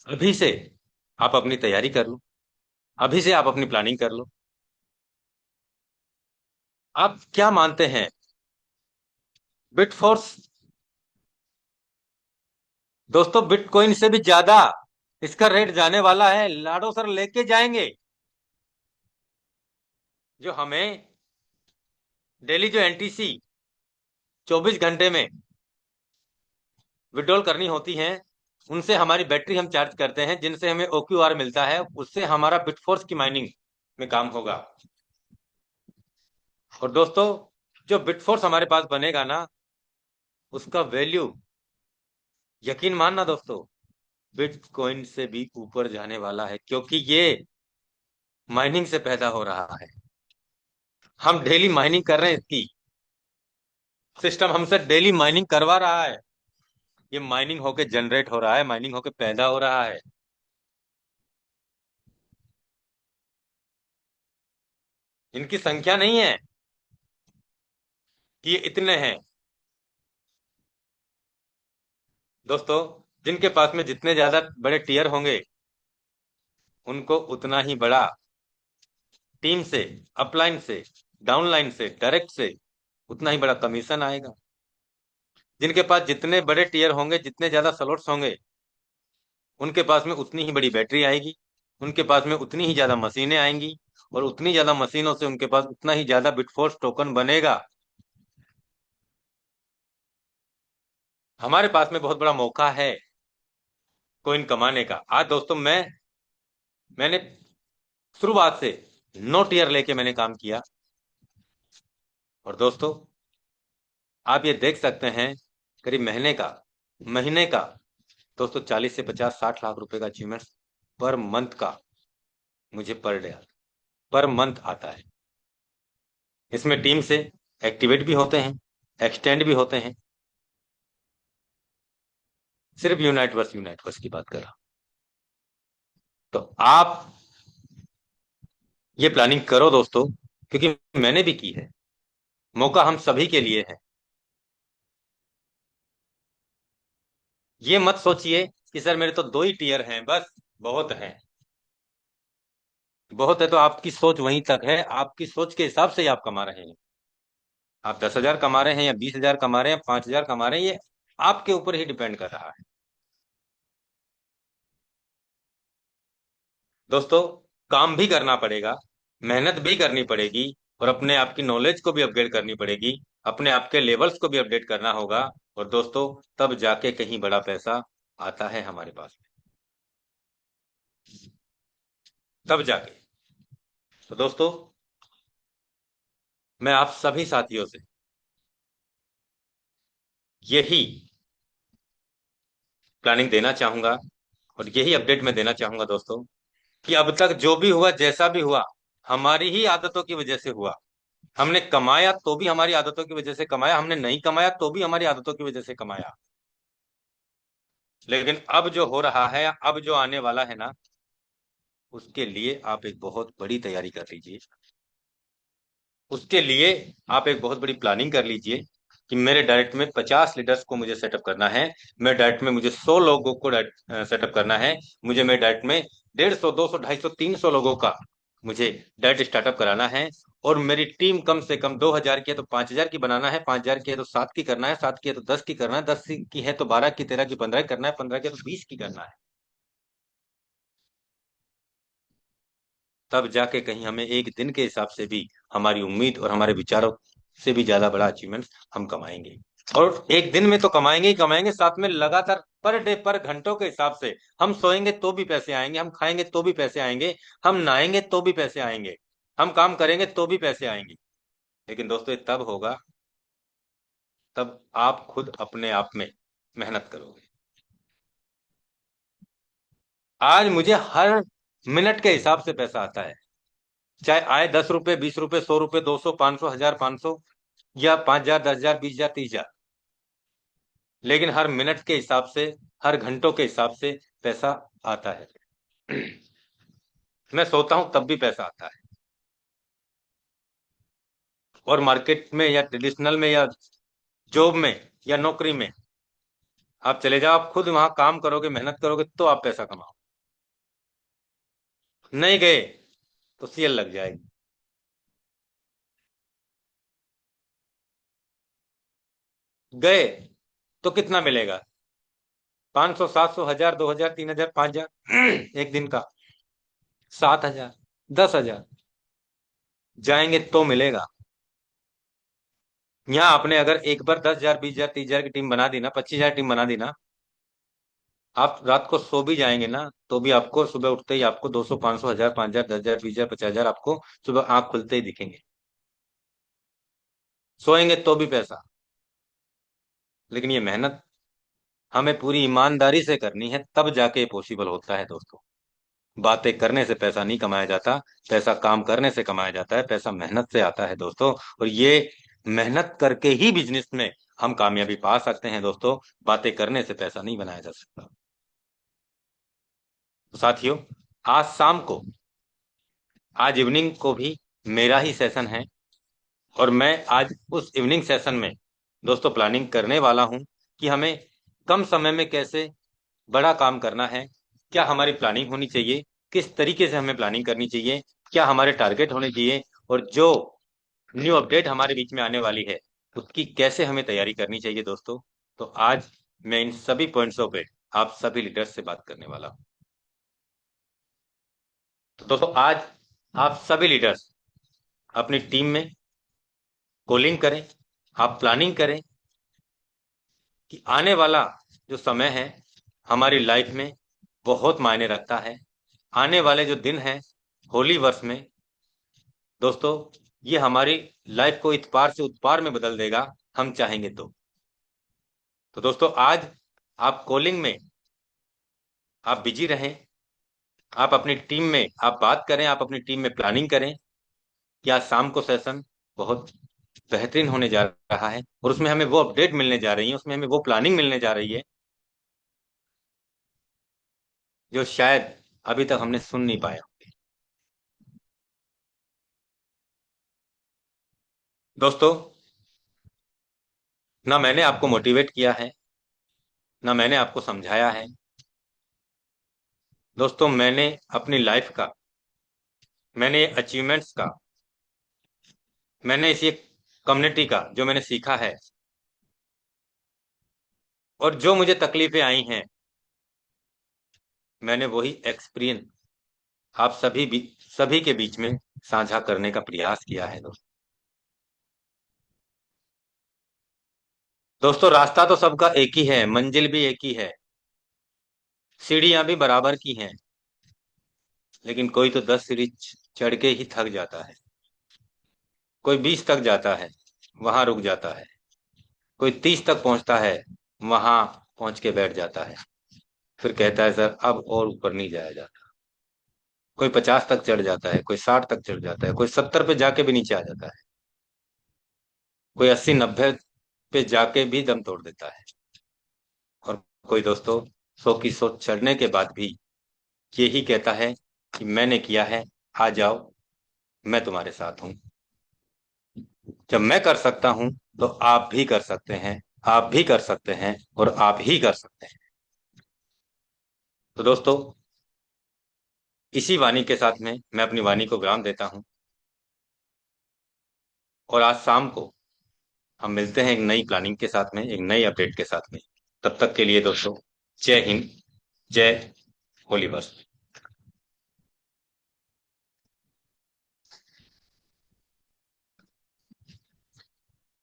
अभी से आप अपनी तैयारी कर लो। अभी से आप अपनी प्लानिंग कर लो। आप क्या मानते हैं? बिटफोर्स दोस्तों, बिटकॉइन से भी ज्यादा इसका रेट जाने वाला है। लाडो सर लेके जाएंगे। जो हमें डेली जो एनटीसी 24 घंटे में विड्रॉल करनी होती है, उनसे हमारी बैटरी हम चार्ज करते हैं, जिनसे हमें ओक्यूआर मिलता है, उससे हमारा बिटफोर्स की माइनिंग में काम होगा। और दोस्तों, जो बिटफोर्स हमारे पास बनेगा ना, उसका वैल्यू, यकीन मानना दोस्तों, बिटकॉइन से भी ऊपर जाने वाला है, क्योंकि ये माइनिंग से पैदा हो रहा है। हम डेली माइनिंग कर रहे हैं इसकी। सिस्टम हमसे डेली माइनिंग करवा रहा है। ये माइनिंग होके जनरेट हो रहा है, माइनिंग होके पैदा हो रहा है। इनकी संख्या नहीं है कि ये इतने हैं। दोस्तों, जिनके पास में जितने ज्यादा बड़े टीयर होंगे, उनको उतना ही बड़ा टीम से, अपलाइन से, डाउनलाइन से, डायरेक्ट से उतना ही बड़ा कमीशन आएगा। जिनके पास जितने बड़े टीयर होंगे, जितने ज्यादा स्लॉट्स होंगे, उनके पास में उतनी ही बड़ी बैटरी आएगी। उनके पास में उतनी ही ज्यादा मशीनें आएंगी। और उतनी ज्यादा मशीनों से उनके पास उतना ही ज्यादा बिटफोर्स टोकन बनेगा। हमारे पास में बहुत बड़ा मौका है कोइन कमाने का। आज दोस्तों, मैंने शुरुआत से नो टीयर लेके मैंने काम किया। और दोस्तों, आप ये देख सकते हैं, करीब महीने का दोस्तों 40 से 50 60 लाख रुपए का अचीवमेंट पर मंथ का मुझे पर मंथ आता है। इसमें टीम से एक्टिवेट भी होते हैं, एक्सटेंड भी होते हैं। सिर्फ यूनाइट वर्स की बात कर रहा हूं। तो आप ये प्लानिंग करो दोस्तों, क्योंकि मैंने भी की है। मौका हम सभी के लिए है। ये मत सोचिए कि सर मेरे तो 2 ही टीयर हैं बस, बहुत है। बहुत है तो आपकी सोच वहीं तक है। आपकी सोच के हिसाब से ही आप कमा रहे हैं। आप 10,000 कमा रहे हैं या 20,000 कमा रहे हैं या 5,000 कमा रहे हैं, ये आपके ऊपर ही डिपेंड कर रहा है। दोस्तों, काम भी करना पड़ेगा, मेहनत भी करनी पड़ेगी, और अपने आप की नॉलेज को भी अपग्रेड करनी पड़ेगी। अपने आप के लेवल्स को भी अपडेट करना होगा। और दोस्तों, तब जाके कहीं बड़ा पैसा आता है हमारे पास में। तब जाके। तो दोस्तों, मैं आप सभी साथियों से यही प्लानिंग देना चाहूंगा, और यही अपडेट मैं देना चाहूंगा दोस्तों, कि अब तक जो भी हुआ, जैसा भी हुआ, हमारी ही आदतों की वजह से हुआ। हमने कमाया तो भी हमारी आदतों की वजह से कमाया, हमने नहीं कमाया तो भी हमारी आदतों की वजह से कमाया। लेकिन अब जो हो रहा है, अब जो आने वाला है ना, उसके लिए आप एक बहुत बड़ी तैयारी कर लीजिए। उसके लिए आप एक बहुत बड़ी प्लानिंग कर लीजिए कि मेरे डायरेक्ट में 50 लीडर्स को मुझे सेटअप करना है। मेरे डायरेक्ट में मुझे 100 लोगों को सेटअप करना है। मुझे मेरे डायरेक्ट में 150 200 250 300 लोगों का मुझे डायरेक्ट स्टार्टअप कराना है। और मेरी टीम कम से कम 2,000 की है तो 5,000 की बनाना है, 5,000 की है तो 7 की करना है, 7 की है तो 10 की करना है, 10 की है तो 12 की, 13 की, 15 की करना है, 15 की है तो 20 की करना है। तब जाके कहीं हमें एक दिन के हिसाब से भी, हमारी उम्मीद और हमारे विचारों से भी ज्यादा बड़ा अचीवमेंट हम कमाएंगे। और एक दिन में तो कमाएंगे ही कमाएंगे, साथ में लगातार पर डे, पर घंटों के हिसाब से। हम सोएंगे तो भी पैसे आएंगे, हम खाएंगे तो भी पैसे आएंगे, हम नहाएंगे तो भी पैसे आएंगे, हम काम करेंगे तो भी पैसे आएंगे। लेकिन दोस्तों, ये तब होगा, तब आप खुद अपने आप में मेहनत करोगे। आज मुझे हर मिनट के हिसाब से पैसा आता है। चाहे आए 10 रुपए, 20 रुपए, 100 रुपए, 200, 500, 1,000, 500, या 5,000, 10,000, 20,000, 30,000। लेकिन हर मिनट के हिसाब से, हर घंटों के हिसाब से पैसा आता है। मैं सोता हूं तब भी पैसा आता है। और मार्केट में या ट्रेडिशनल में या जॉब में या नौकरी में, आप चले जाओ, आप खुद वहां काम करोगे, मेहनत करोगे तो आप पैसा कमाओ। नहीं गए तो सीएल लग जाएगी। गए तो कितना मिलेगा? 500, 700, 1000, 2000, 3000, 5000 एक दिन का। 7000, 10,000 जाएंगे तो मिलेगा। यहाँ आपने अगर एक बार 10,000, 20,000, 30,000 की टीम बना दी ना, 25,000 टीम बना दी ना, आप रात को सो भी जाएंगे ना तो भी आपको सुबह उठते ही आपको 200, 500, 1000, 5000, 10,000, 20,000, 50,000 आपको सुबह आंख खुलते ही दिखेंगे। सोएंगे तो भी पैसा। लेकिन ये मेहनत हमें पूरी ईमानदारी से करनी है, तब जाके पॉसिबल होता है दोस्तों। बातें करने से पैसा नहीं कमाया जाता। पैसा काम करने से कमाया जाता है, पैसा मेहनत से आता है दोस्तों। और ये मेहनत करके ही बिजनेस में हम कामयाबी पा सकते हैं दोस्तों। बातें करने से पैसा नहीं बनाया जा सकता। तो साथियों, आज शाम को, आज इवनिंग को भी मेरा ही सेशन है। और मैं आज उस इवनिंग सेशन में दोस्तों प्लानिंग करने वाला हूं कि हमें कम समय में कैसे बड़ा काम करना है, क्या हमारी प्लानिंग होनी चाहिए, किस तरीके से हमें प्लानिंग करनी चाहिए, क्या हमारे टारगेट होने चाहिए, और जो न्यू अपडेट हमारे बीच में आने वाली है उसकी कैसे हमें तैयारी करनी चाहिए दोस्तों। तो आज मैं इन सभी पॉइंट्सों पे आप सभी लीडर्स से बात करने वाला हूं। तो दोस्तों आज आप सभी लीडर्स अपनी टीम में कॉलिंग करें, आप प्लानिंग करें कि आने वाला जो समय है हमारी लाइफ में बहुत मायने रखता है। आने वाले जो दिन हैं होली वर्ष में दोस्तों, ये हमारी लाइफ को इस पार से उस पार में बदल देगा, हम चाहेंगे तो दोस्तों आज आप कॉलिंग में आप बिजी रहें। आप अपनी टीम में आप बात करें, आप अपनी टीम में प्लानिंग करें कि आज शाम को सेशन बहुत बेहतरीन होने जा रहा है और उसमें हमें वो अपडेट मिलने जा रही है, उसमें हमें वो प्लानिंग मिलने जा रही है जो शायद अभी तक हमने सुन नहीं पाया। दोस्तों, ना मैंने आपको मोटिवेट किया है, ना मैंने आपको समझाया है दोस्तों। मैंने अपनी लाइफ का, मैंने अचीवमेंट्स का, मैंने इसी कम्युनिटी का जो मैंने सीखा है और जो मुझे तकलीफें आई हैं, मैंने वही एक्सपीरियंस आप सभी के बीच में साझा करने का प्रयास किया है दोस्तों। दोस्तों रास्ता तो सबका एक ही है, मंजिल भी एक ही है, सीढ़ियां भी बराबर की हैं। लेकिन कोई तो 10 सीढ़ी चढ़ के ही थक जाता है, कोई 20 तक जाता है, वहां रुक जाता है, कोई 30 तक पहुंचता है, वहां पहुंच के बैठ जाता है, फिर कहता है सर अब और ऊपर नहीं जाया जाता। कोई 50 तक चढ़ जाता है, कोई 60 तक चढ़ जाता है, कोई 70 पे जाके भी नीचे आ जाता है, कोई 80, 90 पे जाके भी दम तोड़ देता है। और कोई दोस्तों 100 की 100 चढ़ने के बाद भी यही कहता है कि मैंने किया है, आ जाओ, मैं तुम्हारे साथ हूं। जब मैं कर सकता हूं तो आप भी कर सकते हैं, आप भी कर सकते हैं, और आप ही कर सकते हैं। तो दोस्तों इसी वाणी के साथ में मैं अपनी वाणी को विराम देता हूं और आज शाम को हम मिलते हैं एक नई प्लानिंग के साथ में, एक नई अपडेट के साथ में। तब तक के लिए दोस्तों, जय हिंद, जय होली बस।